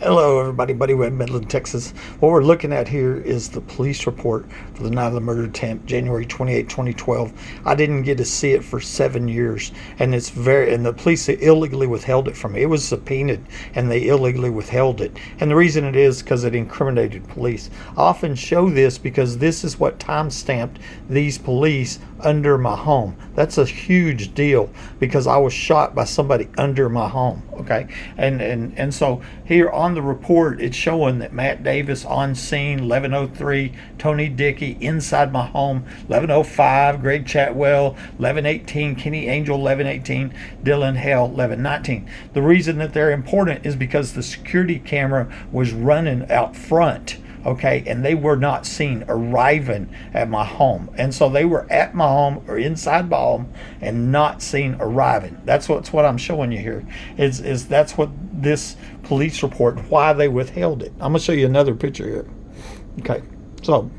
Hello everybody, Buddy Webb, Midland, Texas. What we're looking at here is the police report for the night of the murder attempt, January 28, 2012. I didn't get to see it for 7 years, and the police illegally withheld it from me. It was subpoenaed and they illegally withheld it. And the reason it is because it incriminated police. I often show this because this is what time-stamped these police under my home. That's a huge deal because I was shot by somebody under my home, okay? And so here on the report, it's showing that Matt Davis on scene, 11:03, Tony Dickey inside my home, 11:05, Greg Chatwell, 11:18, Kenny Angel, 11:18, Dylan Hale, 11:19. The reason that they're important is because the security camera was running out front, okay, and they were not seen arriving at my home. And so they were at my home or inside my home and not seen arriving. That's what I'm showing you here. Is that's what this police report, why they withheld it. I'm gonna show you another picture here. Okay, so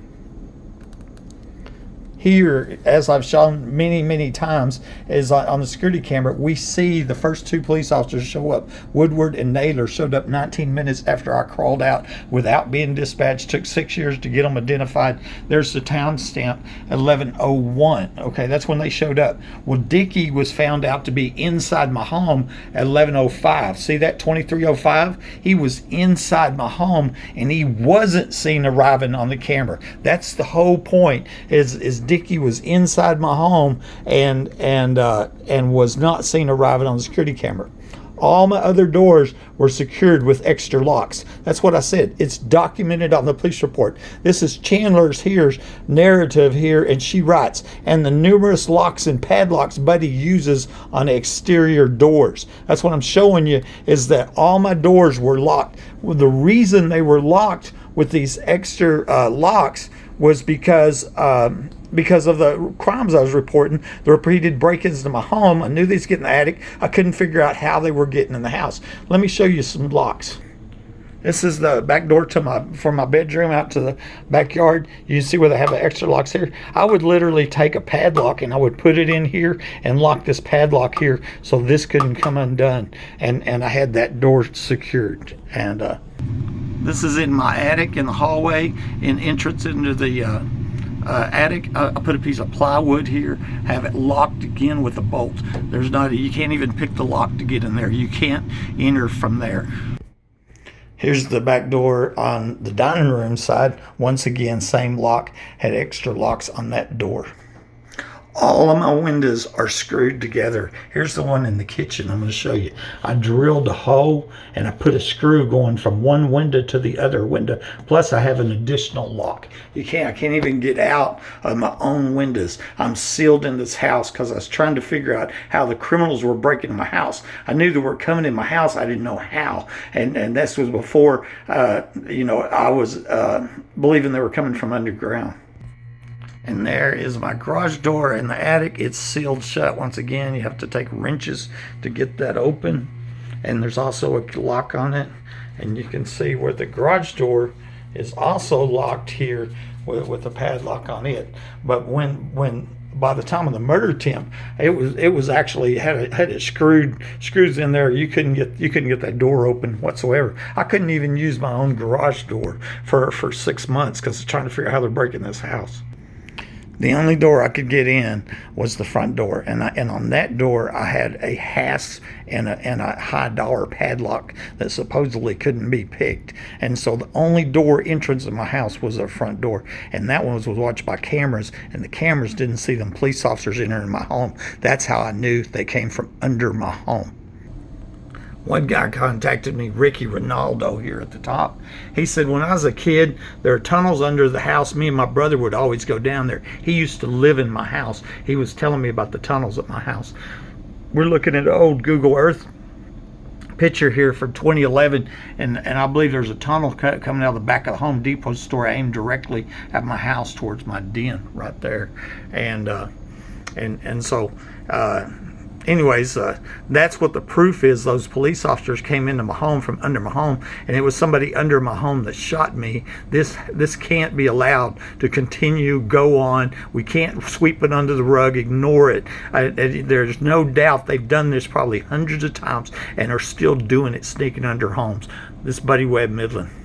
here, as I've shown many times, is on the security camera, we see the first two police officers show up. Woodward and Naylor showed up 19 minutes after I crawled out without being dispatched. Took 6 years to get them identified. There's the town stamp, 11:01. Okay, that's when they showed up. Well, Dickey was found out to be inside my home at 11:05. See that 23:05? He was inside my home and he wasn't seen arriving on the camera. That's the whole point. Is Dickey was inside my home and was not seen arriving on the security camera. All my other doors were secured with extra locks. That's what I said. It's documented on the police report. This is Chandler's narrative here, and she writes, and the numerous locks and padlocks Buddy uses on exterior doors. That's what I'm showing you, is that all my doors were locked. Well, the reason they were locked with these extra locks was because of the crimes I was reporting, the repeated break-ins to my home. I knew these get in the attic. I couldn't figure out how they were getting in the house. Let me show you some locks. This is the back door from my bedroom out to the backyard. You see where they have the extra locks here? I would literally take a padlock and I would put it in here and lock this padlock here so this couldn't come undone. And I had that door secured. And this is in my attic in the hallway, in entrance into the attic. I put a piece of plywood here, have it locked again with a bolt. You can't even pick the lock to get in there. You can't enter from there. Here's the back door on the dining room side. Once again, same lock, had extra locks on that door. All of my windows are screwed together. Here's the one in the kitchen I'm going to show you. I drilled a hole and I put a screw going from one window to the other window. Plus I have an additional lock. I can't even get out of my own windows. I'm sealed in this house because I was trying to figure out how the criminals were breaking in my house. I knew they were coming in my house. I didn't know how. And this was before, I was believing they were coming from underground. And there is my garage door in the attic. It's sealed shut. Once again, you have to take wrenches to get that open. And there's also a lock on it. And you can see where the garage door is also locked here with a padlock on it. But when by the time of the murder attempt, it was actually had it screws in there. You couldn't get that door open whatsoever. I couldn't even use my own garage door for 6 months because I was trying to figure out how they're breaking this house. The only door I could get in was the front door, and on that door I had a hasp and a high dollar padlock that supposedly couldn't be picked. And so the only door entrance in my house was the front door, and that one was watched by cameras, and the cameras didn't see them police officers entering my home. That's how I knew they came from under my home. One guy contacted me, Ricky Ronaldo, here at the top. He said, when I was a kid, there are tunnels under the house. Me and my brother would always go down there. He used to live in my house. He was telling me about the tunnels at my house. We're looking at an old Google Earth picture here from 2011, and I believe there's a tunnel coming out of the back of the Home Depot store aimed directly at my house towards my den right there. And so anyways, that's what the proof is. Those police officers came into my home from under my home, and it was somebody under my home that shot me. This can't be allowed to continue, go on. We can't sweep it under the rug, ignore it. There's no doubt they've done this probably hundreds of times and are still doing it, sneaking under homes. This is Buddy Webb, Midland.